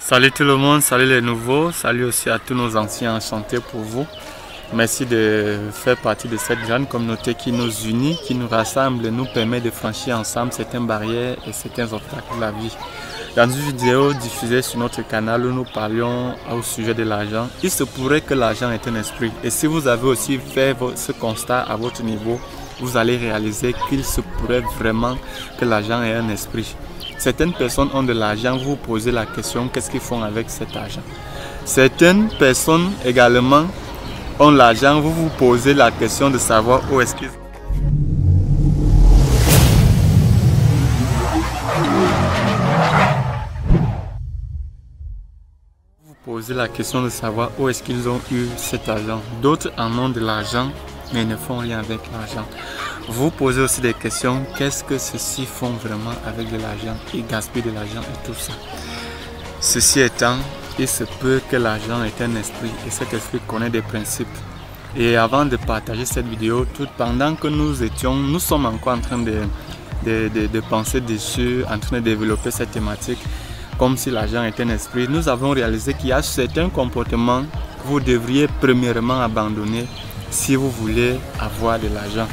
Salut tout le monde, salut les nouveaux, salut aussi à tous nos anciens, enchantés pour vous. Merci de faire partie de cette grande communauté qui nous unit, qui nous rassemble et nous permet de franchir ensemble certaines barrières et certains obstacles de la vie. Dans une vidéo diffusée sur notre canal où nous parlions au sujet de l'argent, il se pourrait que l'argent est un esprit. Et si vous avez aussi fait ce constat à votre niveau, vous allez réaliser qu'il se pourrait vraiment que l'argent est un esprit. Certaines personnes ont de l'argent, vous vous posez la question, qu'est-ce qu'ils font avec cet argent? Certaines personnes également ont l'argent, vous vous posez la question de savoir où est-ce qu'ils... Vous posez la question de savoir où est-ce qu'ils ont eu cet argent. D'autres en ont de l'argent, mais ne font rien avec l'argent. Vous posez aussi des questions, qu'est-ce que ceux-ci font vraiment avec de l'argent? Ils gaspillent de l'argent et tout ça. Ceci étant, il se peut que l'argent est un esprit et cet esprit connaît des principes. Et avant de partager cette vidéo, pendant que nous sommes encore en train de penser dessus, en train de développer cette thématique, comme si l'argent est un esprit, nous avons réalisé qu'il y a certains comportements que vous devriez premièrement abandonner si vous voulez avoir de l'argent.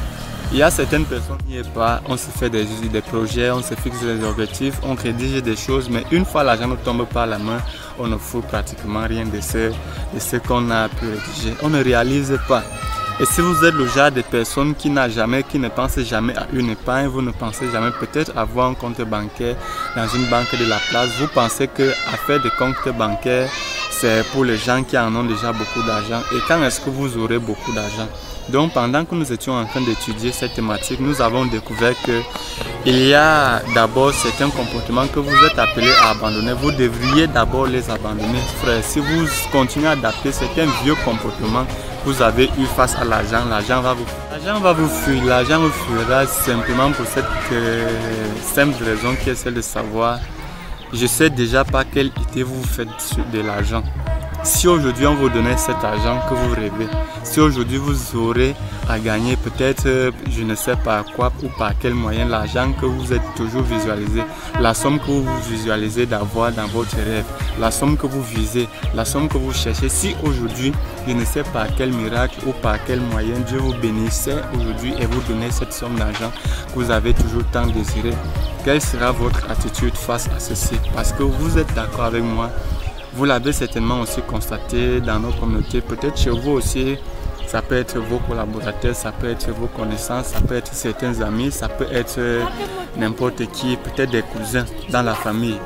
Il y a certaines personnes qui n'y est pas, on se fait des projets, on se fixe des objectifs, on rédige des choses, mais une fois l'argent nous tombe par la main, on ne fout pratiquement rien de ce qu'on a pu rédiger. On ne réalise pas. Et si vous êtes le genre de personne qui ne pense jamais à une épargne, vous ne pensez jamais peut-être avoir un compte bancaire dans une banque de la place, vous pensez que faire des comptes bancaires, c'est pour les gens qui en ont déjà beaucoup d'argent. Et quand est-ce que vous aurez beaucoup d'argent? Donc pendant que nous étions en train d'étudier cette thématique, nous avons découvert qu'il y a d'abord certains comportements que vous êtes appelés à abandonner. Vous devriez d'abord les abandonner, frère. Si vous continuez à adapter certains vieux comportements que vous avez eu face à l'argent, l'argent va vous fuir. L'argent vous fuira simplement pour cette simple raison qui est celle de savoir, je sais déjà pas quelle idée vous faites de l'argent. Si aujourd'hui on vous donnait cet argent que vous rêvez, si aujourd'hui vous aurez à gagner peut-être, je ne sais pas quoi ou par quel moyen, l'argent que vous êtes toujours visualisé, la somme que vous visualisez d'avoir dans votre rêve, la somme que vous visez, la somme que vous cherchez, si aujourd'hui, je ne sais par quel miracle ou par quel moyen Dieu vous bénissait aujourd'hui et vous donnait cette somme d'argent que vous avez toujours tant désiré, quelle sera votre attitude face à ceci? Parce que vous êtes d'accord avec moi. Vous l'avez certainement aussi constaté dans nos communautés, peut-être chez vous aussi, ça peut être vos collaborateurs, ça peut être vos connaissances, ça peut être certains amis, ça peut être n'importe qui, peut-être des cousins dans la famille.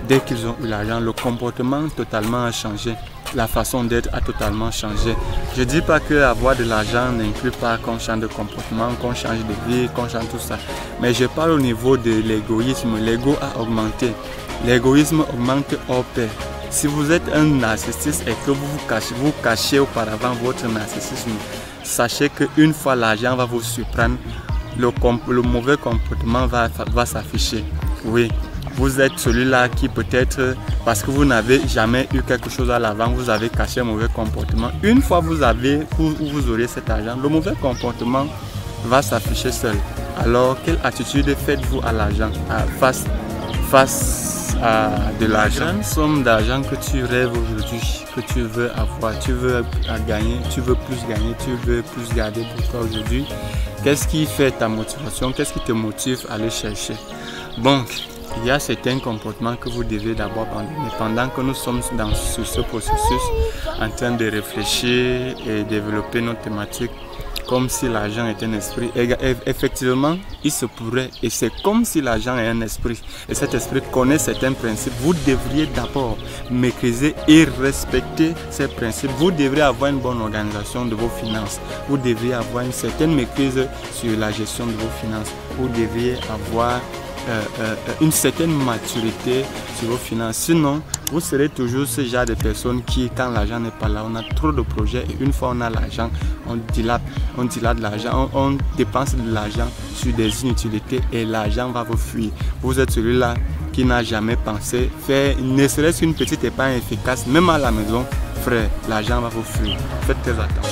Dès qu'ils ont eu l'argent, le comportement totalement a changé, la façon d'être a totalement changé. Je ne dis pas qu'avoir de l'argent n'inclut pas qu'on change de comportement, qu'on change de vie, qu'on change tout ça. Mais je parle au niveau de l'égoïsme, l'ego a augmenté. L'égoïsme augmente hors pair. Si vous êtes un narcissiste et que vous cachez auparavant votre narcissisme, sachez qu'une fois l'argent va vous surprendre, le mauvais comportement va s'afficher. Oui, vous êtes celui-là qui peut-être, parce que vous n'avez jamais eu quelque chose à l'avant, vous avez caché un mauvais comportement. Une fois vous aurez cet argent, le mauvais comportement va s'afficher seul. Alors, quelle attitude faites-vous à l'argent, face à de l'argent, une somme d'argent que tu rêves aujourd'hui, que tu veux avoir, tu veux gagner, tu veux plus gagner, tu veux plus garder pour toi aujourd'hui. Qu'est-ce qui fait ta motivation? Qu'est-ce qui te motive à aller chercher? Donc, il y a certains comportements que vous devez d'abord abandonner. Pendant que nous sommes sur ce processus, en train de réfléchir et développer notre thématique, comme si l'argent est un esprit. Et effectivement, il se pourrait, et c'est comme si l'argent est un esprit. Et cet esprit connaît certains principes. Vous devriez d'abord maîtriser et respecter ces principes. Vous devriez avoir une bonne organisation de vos finances. Vous devriez avoir une certaine maîtrise sur la gestion de vos finances. Vous devriez avoir une certaine maturité sur vos finances. Sinon, vous serez toujours ce genre de personnes qui, quand l'argent n'est pas là, on a trop de projets et une fois on a l'argent, on dilate l'argent, on dépense de l'argent sur des inutilités et l'argent va vous fuir. vous êtes celui-là qui n'a jamais pensé faire ne serait-ce qu'une petite épargne efficace, même à la maison, frère, l'argent va vous fuir. Faites très attention.